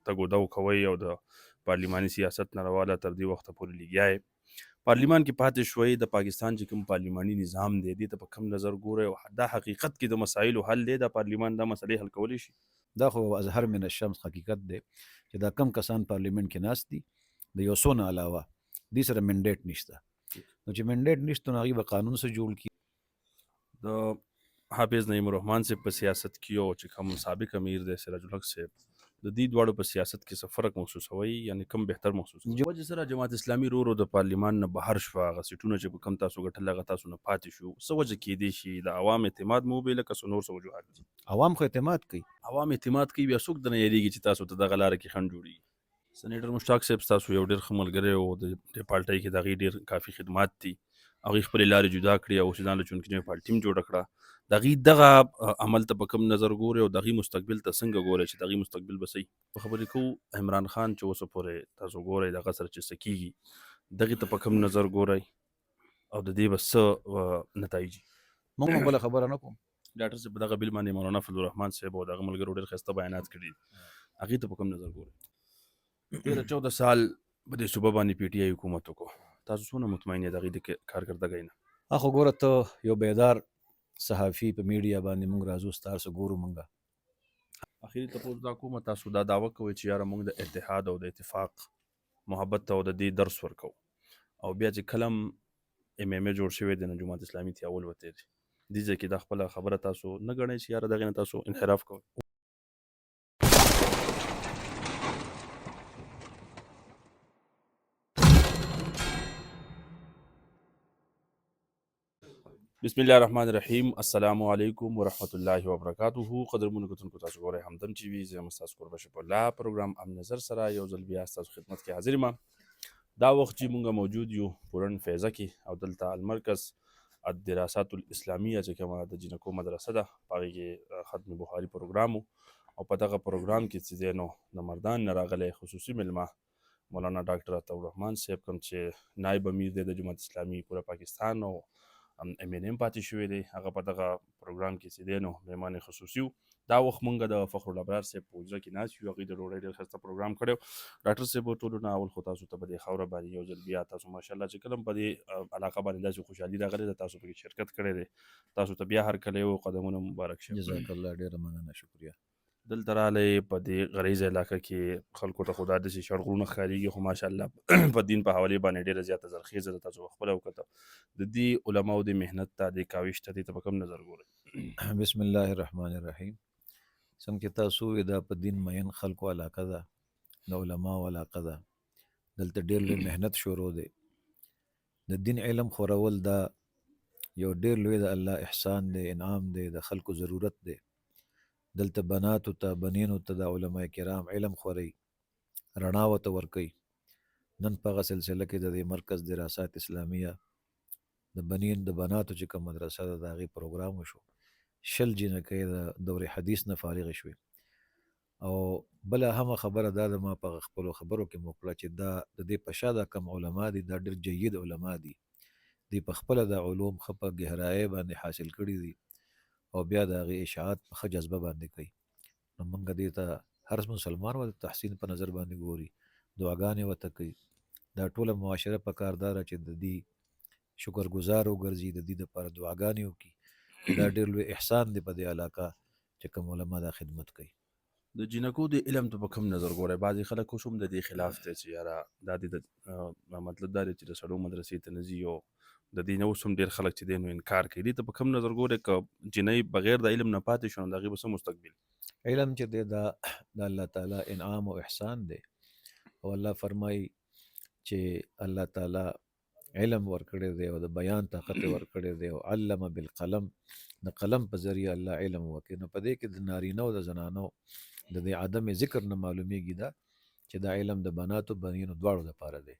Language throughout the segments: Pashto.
تګ و دو کوئ او د پارلیماني سیاست نه راواله تر دې وخته پورې لګیا یې. پارلیمان کې پاتې شوئ، د پاکستان چې کوم پارلیماني نظام دی دې ته په کوم نظر ګورئ او دا حقیقت کې د مسایلو حل دی؟ د پارلیمان دا مسلې حل کولی شي؟ دا خو اظهر من الشمس حقیقت دی چې دا کم کسان پارلیمنت کې ناست دي د یو څو نه علاوه دې سره منډیټ نشته. نو چې منډیټ نشته نو هغوی به قانون سره جوړ کړي. د حافظ نعیم الرحمن صاحب په سیاست کې او چې کوم سابق امیر دی سراج الحق صاحب، د دې دواړو په سیاست کې څه فرق محسوسوئ؟ یعنی کم بهتر محسوسوئ؟ وجه سره جماعت اسلامي رو د پارلیمان نه بهر شوه، هغه سیټونه چې په کم تاسو ګټل هغه تاسو نه پاتې شو، څه وجه کیدی شي؟ د عوام اعتماد مو وبیله که څه نور څه وجوهات دي؟ عوام خو اعتماد کوي. عوام اعتماد کوي، بیا څوک درنه یریږي چې تاسو ته دغه لاره کې خنډ جوړیږي؟ سینیټر مشتاق صاحب ستاسو یو ډېر ښه ملګری و، د پارټۍ کې د هغې ډېر کافي خدمات دي، هغوی خپلې لارې جدا کړي او اوس ځان له چونکي نوې پارټي هم جوړه کړه. د هغې دغه عمل ته په کوم نظر ګورئ او د هغې مستقبل ته څنګه ګورئ چې د هغې مستقبل به څه په خبرې کوو؟ عمران خان چې اوسه پورې تاسو ګورئ د هغه سره چې څه کېږي دغې ته په کوم نظر ګورئ او د دې به څه نتایج؟ موږ هم بله خبره نه کوم. ډاکټر صاحب په دغه بل باندې مولانا فضل الرحمن صاحب او دغه ملګرو ډېر ښایسته بیانات کړي دي، هغې ته په کوم نظر ګورئ؟ 13-14 سال په دې صوبه باندې پی ټي آی حکومت وکړو، تاسو څونه مطمئن یې د هغې د کارکردګۍ نه؟ خو ګوره ته یو بیدار صحافي په میډیا باندې موږ راځو ستا هر څه ګورو. موږ اخري تپوس دا کومه تاسو دا دعوه کوئ چې یاره موږ د اتحاد او د اتفاق محبت ته او د دې درس ورکوو او بیا چې کله هم MMA جوړ شوی دی نو جماعت اسلامي تیاول وتی دی، دې ځای کې دا خپله خبره تاسو نه ګڼئ چې یاره دغې نه تاسو انحراف کوئ؟ بسم الله الرحمن الرحیم. السلام علیکم ورحمت الله وبرکاته. قدرمنو کتونکو تاسو ګورئ همدم ټي وي، زه یم ستاسو کوربه شفیع الله. پروګرام ام نظر سره یو ځل بیا ستاسو خدمت کې حاضر یم. دا وخت چې مونږ موجود یو پورن فیضه کې او دلته المرکز الدراسات الاسلامیه چې کومه د جنکو مدرسه ده په هغې کې ختم بخاري پروګرام او په دغه پروګرام کې چې دی نو د مردان نه راغلی خصوصي مېلمه مولانا ډاکټر عطا الرحمن صاحب کوم چې نایب امیر دی د جماعت اسلامي پوره پاکستان او MNM پاتې شوی دی، هغه په دغه پروګرام کې چې دی نو مهمان خصوصي و. دا وخت مونږ د فخر الابرار صاحب په حجره کې ناست یو، هغوی د ډوډۍ ډېر ښایسته پروګرام کړی و. ډاکټر صاحب ټولو نه اول خو تاسو ته په دې خاوره باندې یو ځل بیا تاسو ماشاءالله چې کله هم په دې علاقه باندې داسې خوشحالي راغلې ده، تاسو پکې شرکت کړی دی، تاسو ته بیا هرکلی و، قدمونه مبارک شه. جزاک الله، ډېره مننه، شکریه. دلته رالی په دې غریزه علاقه کې خلکو ته خو دا داسې شړ غرونه ښکارېږي، خو ماشاءالله په دین په حوالې باندې ډېره زیاته زرخیزه ده. تاسو خپله وکته د دې علماو د محنت ته د کاوش ته دې ته په کوم نظر ګورئ؟ بسم الله الرحمن الرحیم. څنګه چې تاسو وویل دا په دین مین خلکو علاقه ده، د علماو علاقه ده، دلته ډېر لوی محنت شروع دی. د دین علم خورول دا یو ډېر لوی د الله احسان دی، انعام دی، د خلکو ضرورت دی. دلته بناتو ته بنینو ته د علماء کرام علم خوري، رڼا ورته ورکوي. نن په هغه سلسله کې د دې مرکز دراسات اسلامیه د بنین د بناتو چې کوم مدرسه ده د هغې پروګرام وشو. 100 جینکۍ د دور حدیث نه فارغې شوې. او بله هغه خبره دا ده، ما په خپلو خبرو کې مو کړه چې دا د دې په شا دا کم علما دي دا ډېر جید علما دي، دوی په خپله د علوم ښه په ګهرایۍ باندې حاصل کړي دي او بیا د هغې اشاعت په ښه جذبه باندې کوي. نو موږ دې ته هر مسلمان ورته تحسین په نظر باندې ګوري، دعاګانې ورته کوي. دا ټوله معاشره په کار ده چې د دې شکرګزار وګرځي، د دې دپاره دعاګانې وکړي. دا ډېر لوی احسان دی په دې علاقه چې کوم علما دا خدمت کوي. د جنکو د علم ته په کوم نظر ګورئ؟ بعضې خلک اوس هم د دې خلاف دی چې یاره دا د مطلب دا دی چې د سړو مدرسې ته نه ځي او د دې نه اوس هم ډېر خلک چې دی نو انکار کوي. دې ته په کوم نظر ګورئ؟ که جنۍ بغیر د علم نه پاتې شو نو د هغې به څه مستقبل؟ علم چې دی دا د الله تعالی انعام او احسان دی او الله فرمایي چې الله تعالی علم ورکړی دی او د بیان طاقت ورکړی دی او علم بالقلم، د قلم په ذریعه الله علم وکړي. نو په دې کې د نارینه او د زنانو د دې عدم ذکر نه معلومیږي دا چې دا علم د بناتو بنینو دواړو دپاره دی.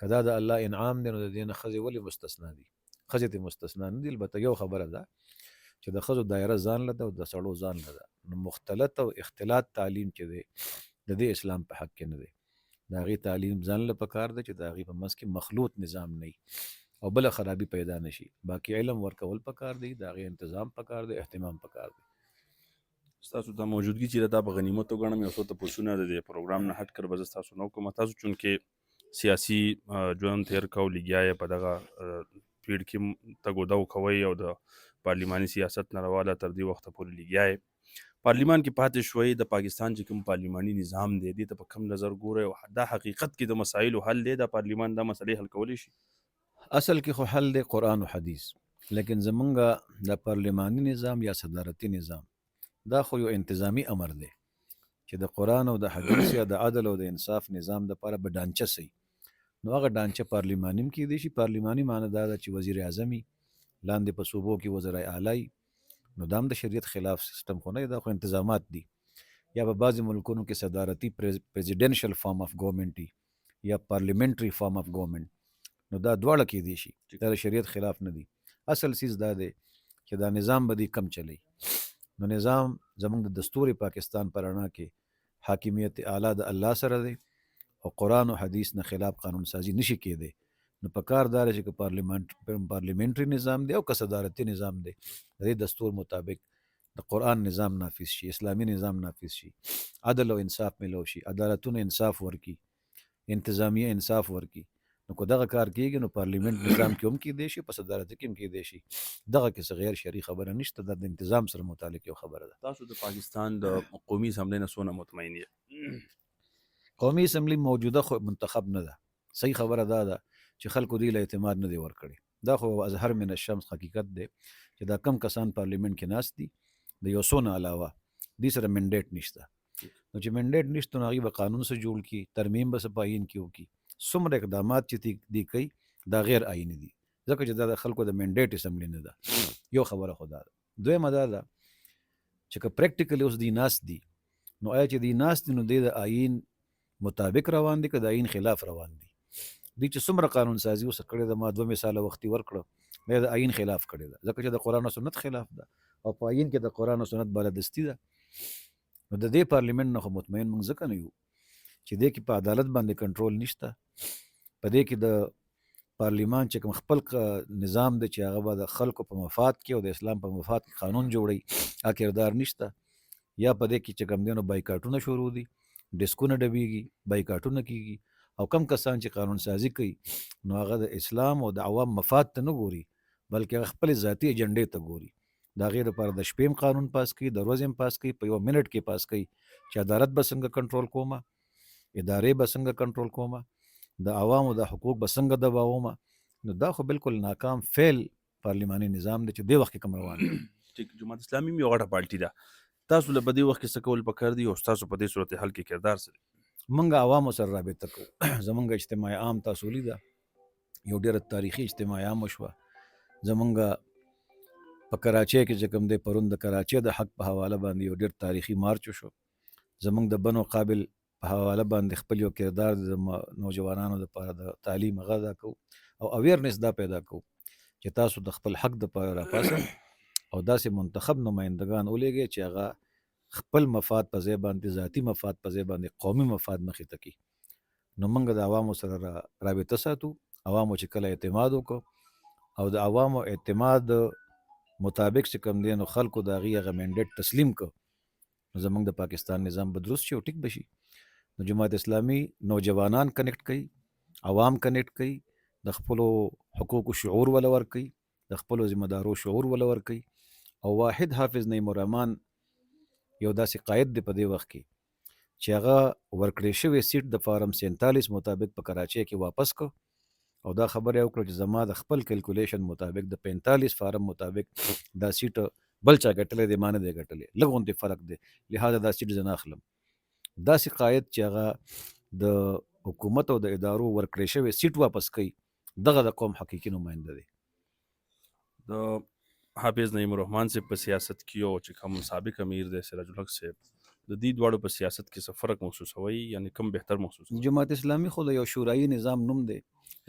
که دا د الله انعام دی نو د دې نه ښځې ولې مستثنا دي؟ ښځې ته مستثنا نه دي. البته یو خبره ده چې د ښځو دایره ځان له ده او د سړو ځان له ده. نو مختلط او اختلاط تعلیم چې دی د دې اسلام په حق کې نه دی. د هغې تعلیم ځان له پکار دی چې د هغې په منځ کې مخلوط نظام نه وي او بله خرابي پیدا نه شي. باقي علم ورکول پکار دی، د هغې انتظام پکار دی، اهتمام پکار دی. ستاسو د موجودګي چې دا په غنیمت وګڼم یو څو تپوسونه د دې پروګرام نه هټ کر به زه ستاسو نه کوم تاسو چونکې سیاسي ژوند تیر کو لګیا یې په دغه پیړ کې تګ و دو کوئ او د پارلیماني سیاست نه راواله تر دې وخته پورې لګیا یې پارلیمان کې پاتې شوي د پاکستان چې کوم پارلیماني نظام دی دې ته په کم نظر ګورئ او دا حقیقت کې د مسایلو حل دی د پارلیمان دا مسلې حل کولی شي اصل کې خو حل دی قرآن او حدیث لیکن زمونږ د پارلیماني نظام یا صدارتي نظام دا خو یو انتظامی امر دی چې د قرآن او د حدیث یا د عدل او د انصاف نظام دپاره به ډانچه سي نو هغه ډانچه پارلیماني هم کېدی شي پارلیماني معنی دا ده چې وزیر اعظم لاندې په صوبو کې وزرای اعلی نو دا هم د شریعت خلاف سیستم خو نه دا خو انتظامات دي یا په بعضې ملکونو کې صدارتي پریزیډنشل فارم اف ګورنمنټ یا پارلیمنټري فارم اف ګورنمنټ نو دا دواړه کېدی شي دا د شریعت خلاف نه دي اصل چیز دا دی چې دا نظام به دي کم چلی نو نظام زمونږ د دستور پاکستان په رڼا کې حاکمیت اعلی د الله سره دی او قرآن او حدیث نه خلاف قانون سازی نشي کېدی نو په کار دا دی چې پارلیمنټري نظام دی او که صدارتي نظام دی د دې دستور مطابق د قرآن نظام نافذ شي اسلامي نظام نافذ شي عدل او انصاف ملو شي عدالتونه انصاف ورکي انتظامیه انصاف ورکي نو که دغه کار کېږي نو پارلیمنت نظام کې هم کېدی شي په صدارتي کې هم کېدی شي دغه کې څه غیر شرعي خبره نشته دا د انتظام سره متعلق یو خبره ده تاسو د پاکستان د قومي اسمبلی نه څونه مطمئن یې قومي اسمبلی موجوده خو منتخب نه ده صحیح خبره دا ده چې خلکو دې له اعتماد نه دی ورکړي دا خو اظهر من الشمس حقیقت دی چې دا کم کسان پارلیمنت کې ناست دي د یو څو نه علاوه دې سره منډیټ نشته نو چې منډیټ نشته نو هغوی به قانون سره جوړ کړي ترمیم به څه په آیین کې وکړي څومره اقدامات چې دی کوي دا غیر آییني دي ځکه چې دا د خلکو د منډیټ اسمبلی نه ده یو خبره خو دا ده دویمه دا ده چې که پریکټیکلی اوس دی ناست دي نو آیا چې دی ناست دي نو دی د آیین مطابق روان دي که د آیین خلاف روان دي دوی چې څومره قانون سازي اوس کړې ده ما 2 مثاله وختي ورکړه دا د آیین خلاف کړې ده ځکه چې د قرآن او سنت خلاف ده او په آیین کې د قرآن او سنت بالادستي ده نو د دې پارلیمنت نه خو مطمئن موږ ځکه نه یو چې دې کې په عدالت باندې کنټرول نشته په دې کې د پارلیمان چې کوم خپل نظام دی چې هغه به د خلکو په مفاد کې او د اسلام په مفاد کې قانون جوړي هغه کردار نشته یا په دې کې چې کوم دینو بایکاټونه شروع دي ډیسکونه ډبیږي بایکاټونه کیږي او کم کسان چې قانون سازی کوي نو هغه د اسلام او د عوام مفاد ته نه ګوري بلکې خپل ذاتی ایجنډې ته ګوري دا غیر لپاره د شپې قانون پاس کوي د ورځې پاس کوي په 1 منټ کې پاس کوي چې عدالت به څنګه کنټرول کومه ادارې به څنګه کنټرول کومه د عوامو د حقوق به څنګه دباومه نو دا خو بالکل ناکام فیل پارلیماني نظام دی چې د وخت کوم روان دی جماعت اسلامي یو غټه پارټي ده تاسو له بدی وخت کې څه کول پکار دي او تاسو په دې صورتحال کې کردار سره منګه عوامو سره رابطه کوو زمونږ اجتماع عام تاسو لیده یو ډېره تاریخي اجتماع عام وشوه زمونږ په کراچۍ کې چې کوم دی پرون د کراچۍ د حق په حواله باندې یو ډېر تاریخي مارچ وشو زمونږ د بنو قابل په حواله باندې خپل یو کردار د نوجوانانو لپاره د تعلیم هغه ادا کوو او اویرنس دا پیدا کوو چې تاسو د خپل حق دپاره راپاسئ او داسې منتخب نمایندګان ولېږئ چې هغه خپل مفاد په ځای باندې ذاتی مفاد په ځای باندې قومي مفاد مخې ته کړي نو موږ د عوامو سره رابطه ساتو عوامو چې کله اعتماد وکړو او د عوامو اعتماد مطابق چې کوم دی نو خلکو د هغې هغه منډیټ تسلیم کړو نو زموږ د پاکستان نظام به درست شي او ټیک به شي نو جماعت اسلامي نوجوانان کنیکټ کوي عوام کنیکټ کوي د خپلو حقوقو شعور ولا ورکوي د خپلو ذمه دارو شعور ولا ورکوي او واحد حافظ نعیم الرحمن یو داسې قائد دی په دې وخت کې چې هغه ورکړی شوی سیټ د فارم 47 مطابق په کراچۍ کې واپس کو او دا خبره وکړه چې زما د خپل کیلکولیشن مطابق د 45 فارم مطابق دا سیټ بل چا ګټلې دی ما نه دی ګټلې لږ غونډې فرق دی لہذا دا سیټ زه نه اخلم داسې قائد چې هغه د حکومت او د ادارو ورکړی شوی سیټ واپس کوي دغه د قوم حقیقي نماینده دی د حافظ نعیم الرحمن صاحب په سیاست کې یو چې کوم سابق امیر دی سراج الحق صاحب د دې دواړو په سیاست کې څه فرق محسوسوي یعنی کم بهتر محسوسوي جماعت اسلامي خو د یو شورایي نظام نوم دی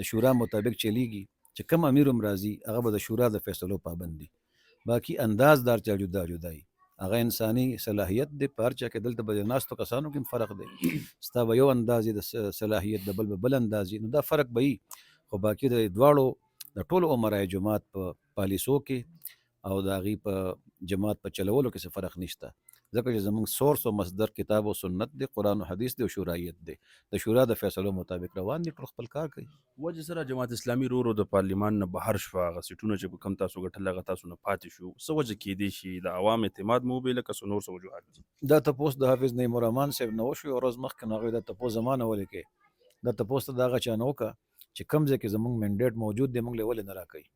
د شورا مطابق چلیږي چې کم امیر هم راځي هغه به د شورا د فیصلو پابند دي باقي انداز دار چا جدا جدا وي هغه انساني صلاحیت دی په هر چا کې دلته به ناستو کسانو کې فرق دی ستا به یو انداز د صلاحیت د بل انداز نو دا فرق به وي خو باقي د دواړو د ټولو عمرای جماعت په پالیسو کې او د هغې په جماعت په چلولو کې څه فرق نشته ځکه چې زموږ سورس او مصدر کتاب او سنت دی، قرآن او حدیث دی او شورایت دی. د شورا د فیصلو مطابق روان دي، ټول خپل کار کوي. وجه سره جماعت اسلامي ورو د پارلیمان نه بهر شو، هغه سیټونه چې کم تاسو ګټل هغه تاسو نه پاتې شو، څه وجه کېدی شي؟ د عوام اعتماد مو بې لکه څه نور څه وجوهات دي؟ دا تپوس د حافظ نعیم الرحمن صاحب نه وشو، یوه ورځ مخکې نو هغوی دا تپوس زمانه ولې کې دا تپوس ته د هغه چا نه وکړه چې کوم ځای کې زموږ منډیټ موجود دی موږ له ولې نه راکوي،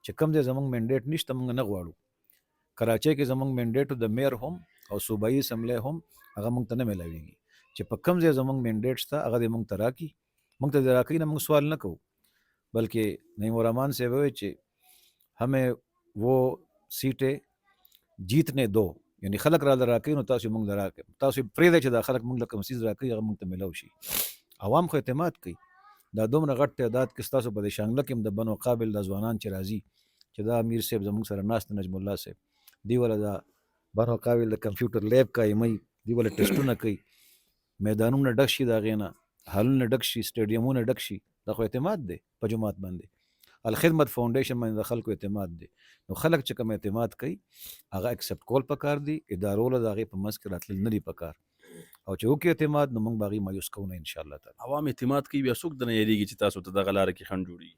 چې کوم ځای زموږ منډیټ نشته موږ نه غواړو. کراچۍ کې زموږ منډیټ د میر هم او صوبایي اسمبلی هم هغه موږ ته نه میلاویږي، چې په کوم ځای زموږ منډیټ شته هغه دې موږ ته راکړي. موږ ته دې راکوي نه، موږ سوال نه کوو، بلکې نعیم الرحمن صاحب وایي چې हमें वो सीटें जीतने दो، یعنی خلک را راکوي نو تاسو موږ راکوي، تاسو پرېږدئ چې دا خلک موږ له کوم څیز راکوي هغه موږ ته میلاو شي. عوام خو اعتماد کوي. دا دومره غټ تعداد کې ستاسو په دې شانګله کې هم د بنو قابل د ځوانان چې راځي، چې دا امیر صاحب زموږ سره ناست نجم الله صاحب، دی ولا دا بنو قابل د کمپیوټر لیب قایموي، دی ولا ټیسټونه کوي، میدانونه ډک شي د هغې نه، هالونه ډک شي، سټیډیمونه ډک شي. دا خو اعتماد دی په جماعت باندې. الخدمت فاونډیشن باندې د خلکو اعتماد دی. نو خلک چې کوم اعتماد کوي هغه اکسپټ کول پکار دي، ادارو له د هغې په منځ کې راتلل نه دي پکار، او چې وکړي اعتماد نو موږ به هغې مایوس کوو نه انشاءالله تعالی. عوام اعتماد کوي، بیا څوک درنه یېرېږي چې تاسو ته دغه لاره کې خنډ جوړېږي؟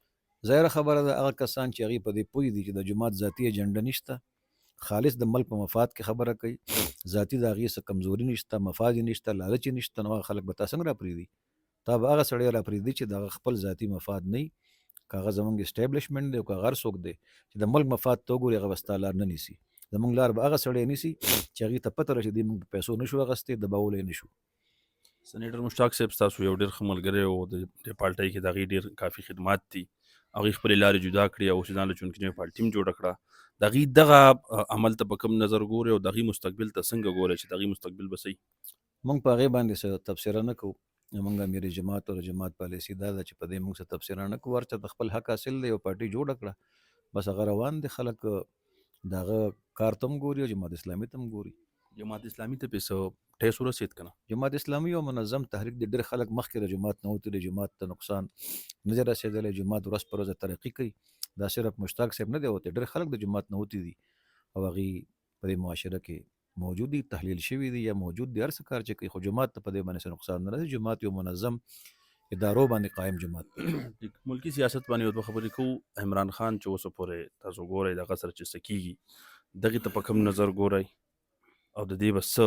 ظاهره خبره ده هغه کسان چې هغې په دې پوه دي چې د جماعت ذاتي ایجنډه نشته، خالص د ملک په مفاد کې خبره کوي، ذاتي د هغې څه کمزوري نشته، مفاد یې نشته، لالچ یې نشته، نو هغه خلک به تا څنګه راپرېږدي؟ تا به هغه سړی راپرېږدي چې د هغه خپل ذاتي مفاد نه وي، که هغه زموږ اسټیبلیشمنټ دی او که هغه هر څوک دی چې د ملک مفاد ته وګوري هغه به ستا لار نه نیسي. زموږ لار به هغه سړی نیسي چې هغې ته پته راشي دی موږ په پیسو نه شو اخیستی، دباولی یې نه شو. سنیټر مشتاق صاحب ستاسو یو ډېر ښه ملګری و، د پارټۍ کې د هغې ډېر کافي خدمات دي، هغې خپلې لارې جدا کړي او اوس ځان له چونکي نوې پارټي هم جوړه کړه. د هغې دغه عمل ته په کوم نظر ګورئ او د هغې مستقبل ته څنګه ګورئ چې د هغې مستقبل به صحیح؟ موږ په هغې باندې څه تبصره نه کوو. موږ امیر جماعت او جماعت پالیسي دا ده چې په دې موږ څه تبصره نه کوو. هر چا ته خپل حق حاصل دی، یو پارټي جوړه کړه، بس هغه روان دي، خلک د هغه کار ته هم ګوري او جماعت اسلامي ته هم ګوري. جماعت اسلامي ته پې څه ټیس ورسېد که نه؟ جماعت اسلامي یو منظم تحریک دی، ډېر خلک مخکې د جماعت نه وتلي، جماعت ته نقصان نه دی رسېدلی، جماعت ورځ په ورځ ترقي کوي. دا صرف مشتاق صاحب نه دی وتی، ډېر خلک د جماعت نه وتي دي او هغې په دې معاشره کې موجود دي، تحلیل شوي دي یا موجود دي، هر څه کار چې کوي، خو جماعت ته په دې باندې څه نقصان نه رسي. جماعت یو منظم ادارو باندې قایم جماعت دی. ملکي سیاست باندې یو دوه خبرې کوو. عمران خان چې اوسه پورې تاسو ګورئ دغه سره چې څه کېږي، دغې ته په کوم نظر ګورئ او د دې به څه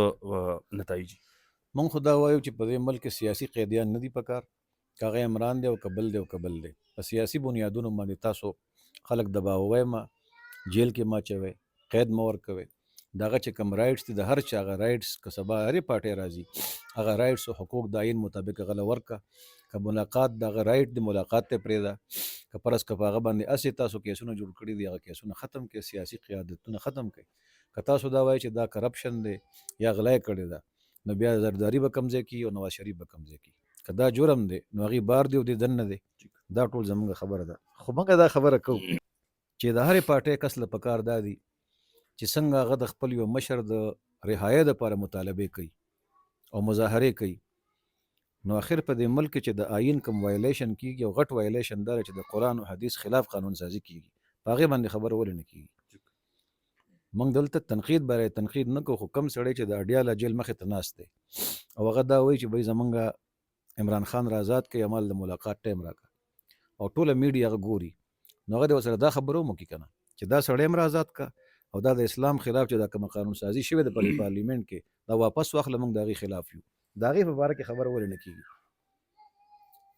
نتایج؟ موږ خو دا وایو چې په دې ملک کې سیاسي قیدیان نه دي پکار، که هغه عمران دی او که بل دی او که بل دی. په سیاسي بنیادونو باندې تاسو خلک دباوئ مه، جیل کې مه اچوئ، قید مه ورکوئ. د هغه چې کوم رایټس دي د هر چا هغه رایټس، که سبا هرې پارټۍ راځي هغه رایټس او حقوق د آیین مطابق هغه له ورکړه. که ملاقات د هغه رایټ دی ملاقات ته پرېږده. که فرض که په هغه باندې هسې تاسو کیسونه جوړ کړي دي هغه کیسونه ختم کړئ، سیاسي قیادتونه ختم کړئ. که تاسو دا وایئ چې دا کرپشن دی یا غلا یې کړې ده، نو بیا زرداري به کوم ځای کي او نواز شریف به کوم ځای کي. که دا جرم دی نو هغې بار دی او دې دننه دی. دا ټول زموږ خبره ده، خو موږ دا خبره کوو چې د هرې پارټۍ کس له پکار دا دي چې څنګه هغه د خپل یو مشر د رهایۍ دپاره مطالبې کوي او مظاهرې کوي. نو اخر په دې ملک کې چې د آیین کوم وایلیشن کیږي او غټ وایلیشن دا چې د قرآن او حدیث خلاف قانون سازي کیږي، په هغې باندې خبره ولې نه کیږي؟ موږ دلته تنقید برای تنقید نه کوو، خو کم سړی چې د اډیاله جیل مخې ته ناست دی او هغه دا وایي چې بھئی زمونږ عمران خان را آزاد کړي، عمل د ملاقات ټایم راکړه او ټوله میډیا هغه ګوري، نو هغه دې ورسره دا خبره هم وکړي که نه چې دا سړی هم را آزاد کړه او دا د اسلام خلاف چې دا کومه قانون سازي شوې ده په پارلیمنټ کې دا واپس واخله، موږ د هغې خلاف یو. د هغې په باره کې خبره ولې نه کېږي؟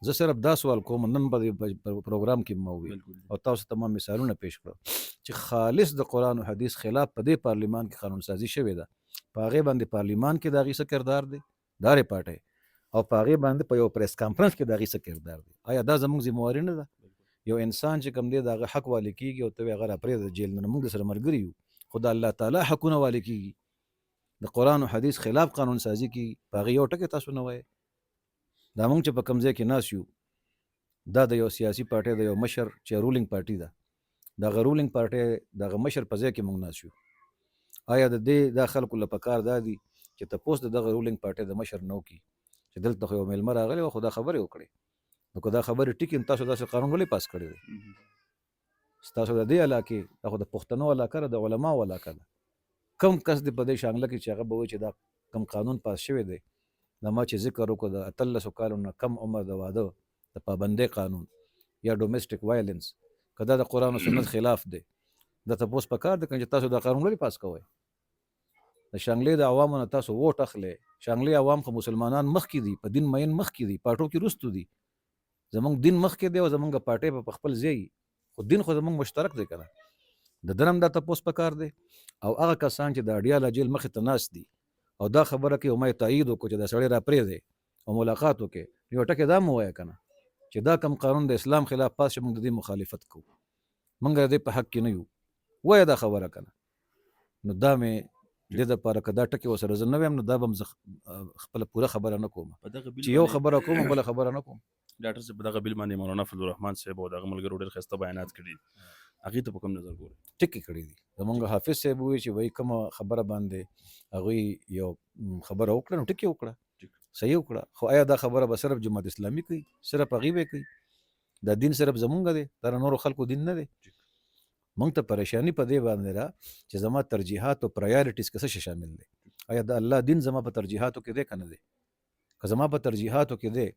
زه صرف دا سوال کوم، نن په پروګرام کې مو وویل او تاسو تمام مثالونه پیش کړو چې خالص د قرآن او حدیث خلاف په دې پارلیمان کې قانون سازي شوې ده. په هغې باندې پارلیمان کې د هغې څه کردار دی د هرې پارټۍ، او په هغې باندې په یو پریس کانفرنس کې د هغې څه کردار دی؟ آیا دا زموږ ذمهواري نه ده؟ یو انسان چې کوم دی د هغه حق والی کېږي او ته یې هغه راپرېږده جیل نه، موږ سره ملګري یو، خو د الله تعالی حقونه والی کېږي، د قرآن او حدیث خلاف قانون سازي کېږي، په هغې یو ټکی تاسو نه وایئ. دا موږ چې په کوم ځای کې ناست یو دا د یو سیاسي پارټۍ د یو مشر چې رولینګ پارټي ده، د هغه رولینګ پارټۍ د هغه مشر په ځای کې موږ ناست یو. آیا د دې دا خلکو له پکار دا دي چې تپوس د دغه رولینګ پارټۍ د مشر نه وکړي چې دلته خو یو میلمه راغلی و خو دا خبرې وکړې، نو که دا خبرې ټیکي نو تاسو داسې قانون ولې پاس کړی دی؟ ستاسو د دې علاقې دا خو د پښتنو علاقه ده، د علماو علاقه ده، کم کس دې په دې شانګله کې چې هغه به وایي چې دا کم قانون پاس شوی دی دا ما چې ذکر وکړو د 18 کالو نه کم عمر د واده د پابندۍ قانون یا ډومېسټک وایلنس که دا د قرآن او سنت خلاف دی دا تپوس پکار دی چې تاسو دا قانون ولې پاس کوئ د شانګلې د عوامو نه تاسو ووټ اخلئ شانګلې عوام خو مسلمانان مخکې دي په دین مین مخکې دي پاټو کې رستو دي زمونږ دین مخکې دی او زمونږ پاټۍ په خپل ځای خو دین خو زمونږ مشترک دی که نه د ده هم دا تپوس پکار دی او هغه کسان چې د اډیاله جیل مخې ته ناست دي او دا خبره کوي او ما یې تایید وکړو چې دا سړی را پرېږدی او ملاقات وکړي یو ټکې دا مو ووایه که نه چې دا کم قانون د اسلام خلاف پاس شي موږ د دې مخالفت کوو موږ د دې په حق کې نه یو وایه دا خبره که نه نو دا مې دې دپاره که دا ټکې ورسره زه نه ویم نو دا به هم خپله پوره خبره نه کوم چې یو خبره کوم بله خبره نه کوم ډاکټر صاحب په دغه بیل باندې مولانا فضل الرحمن صاحب او دغه ملګرو ډېر ښایسته بیانات کړي دي هغې ته په کوم نظر ګورئ ټکې کړي دي زمونږ حافظ صاحب وایي چې وایي کومه خبره باندې هغوی یو خبره وکړه نو ټکې وکړه صحیح وکړه خو آیا دا خبره به صرف جماعت اسلامي کوي صرف هغوی به کوي دا دین صرف زمونږ دی دا نورو خلکو دین نه دی موږ ته پریشانی په دې باندې را چې زما ترجیحات او پرایارټیز کې څه شامل دی آیا د الله دین زما په ترجیحاتو کې دی که نه دی که زما په ترجیحاتو کې دی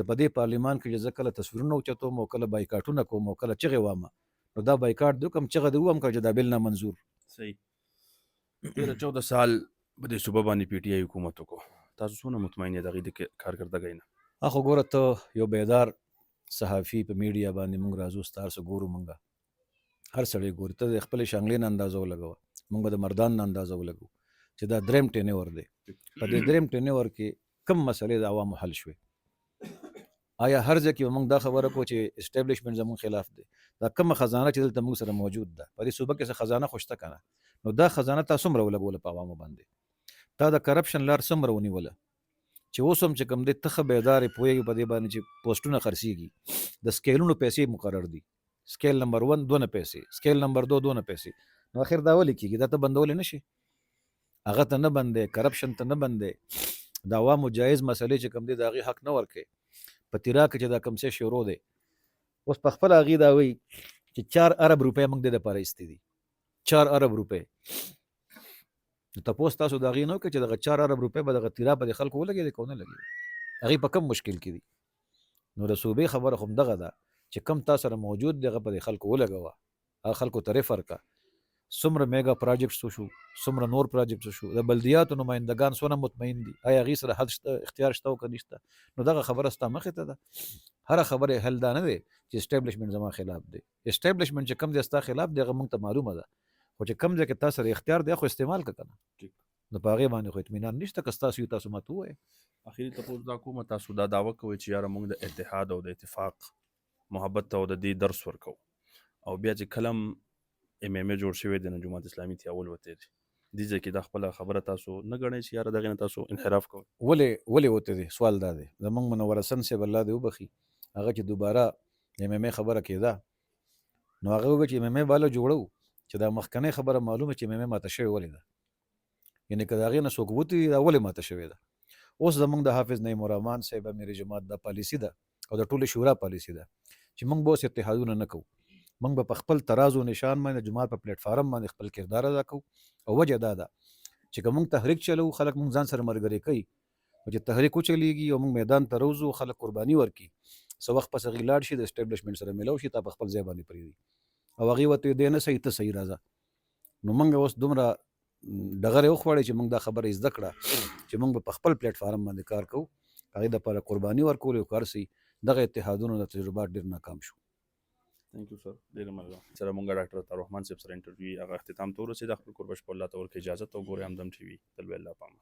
د په دې پارلیمان کې چې زه کله تصویرونه اوچتوم او کله بایکاټونه کوم او کله چغې وامه نو دا بایکاټ دی کوم چغه دی ووایم که چې دا بیل نامنظور صحیح 14 سال په دې صوبه باندې پی ټی آی حکومت وکړو تاسو څونه مطمئن یې د هغې د کارکردګۍ نه خو ګوره ته یو بیدار صحافي په میډیا باندې موږ راځو ستا هر څه ګورو موږ هر سړی ګوري ته د خپلې شانګلې نه اندازه ولګوه موږ به د مردان نه اندازه ولګو چې دا دریم ټینور دی په دې دریم ټینور کې کم مسئلې د عوامو حل شوې آیا هر ځای کې موږ دا خبره کوو چې اسټابلیشمنټ زموږ خلاف دی دا کومه خزانه چې دلته موږ سره موجود ده په دې صوبه کې څه خزانه خو شته که نه نو دا خزانه تا څومره ولګوله په عوامو باندې تا د کرپشن لار څومره ونیوله چې اوس هم چې کوم دی ته ښه بیدار یې پوهېږي په دې باندې چې پوسټونه خرڅېږي د سکیلونو پیسې مقرر دي سکیل نمبر 1 دونه پیسې سکیل نمبر 2 دونه پیسې نو اخر دا ولې کېږي دا ته بندولی نه شي هغه ته نه بندې کرپشن ته نه بندې د عوامو جایز مسلې چې کوم دی د هغې حق نه ورکوې په تیرا کې چې دا کوم څه شروع دی اوس په خپله هغې دا وایي چې 4 ارب روپۍ موږ دې دپاره ایستې دي 4 ارب روپۍ نو تپوس تاسو د هغې نه وکړئ چې دغه 4 ارب روپۍ به دغه تیرا په دې خلکو ولګېدې که ونه لګېدې هغې په کم مشکل کې دي نو د صوبې خبره خو همدغه ده چې کم تا سره موجود دی هغه په دې خلکو ولګوه هغه خلکو ته ریفر کړه څومره میګا پراجیکټس وشو څومره نور پراجیکټس وشو د بلدیاتو نمایندګان څونه مطمئن دي آیا هغې سره حد شته اختیار شته او که نشته نو دغه خبره ستا مخې ته ده هره خبره حل دا نه دی چې اسټابلیشمنټ زما خلاف دی اسټابلیشمنټ چې کم دی ستا خلاف دی هغه موږ ته معلومه ده خو چې کم ځای کې تا سره اختیار دی خو استعمال که که نه نو په هغې باندې خو اطمینان نشته که ستاسو یو تاسو ماته ووایه اخري تپوس دا کومه تاسو دا دعوه کوئ چې یاره موږ د اتحاد او د اتفاق محبت ته او د دې درس ورکو او بیا چې کلم ام ام جوړ شوی دی نو جماعت اسلامي ته اول وتی دی دې ځای کې دا خپله خبره تاسو نه ګڼئ چې یاره دغې نه تاسو انحراف کوئ ولې وتی دی سوال دا دی زمونږ منور حسن صاحب الله دې وبخي هغه چې دوباره ام ام خبره کېده نو هغه وویل چې ام ام بالا جوړو چې دا مخکنۍ خبره معلومه چې ام ام ماته شوې ولې ده یعنې که د هغې نه څوک وتي دا ولې ماته شوې ده اوس زمونږ د حافظ نعیم الرحمن صاحب امیر جماعت دا پالیسي ده او د ټولې شورا پالیسي ده چې موږ به اوس اتحادونه نه کوو موږ به په خپل تراز و نشان باندې جماعت په پلیټ فارم باندې خپل کردار ادا کوو او وجه دا ده چې که موږ تحریک چلو خلک موږ ځان سره ملګري کوي او چې تحریک وچلېږي او موږ میدان ته روزو خلک قرباني ورکړي څه وخت پس هغې لاړ شي د اسټابلیشمنټ سره میلاو شي تا په خپل ځای باندې پرېږدي او هغې ورته دی نه صحیح ته صحیح راځه نو موږ اوس دومره ډغرې وخوړې چې موږ دا خبره زده کړه چې موږ به په خپل پلیټ فارم باندې کار کوو هغې دپاره قرباني ورکول او کار سي دغه اتحادونو د تجربات ډېر ناکام شو ثانک یو سر ډېره مننه سره مونږ ډاکټر عطا الرحمن صاحب سره انټرویو هغه اختتام ته ورسېد خپل کوربه شپه الله ته ورکړي اجازت او ګورئ همدم ټي وي تل به الله په امان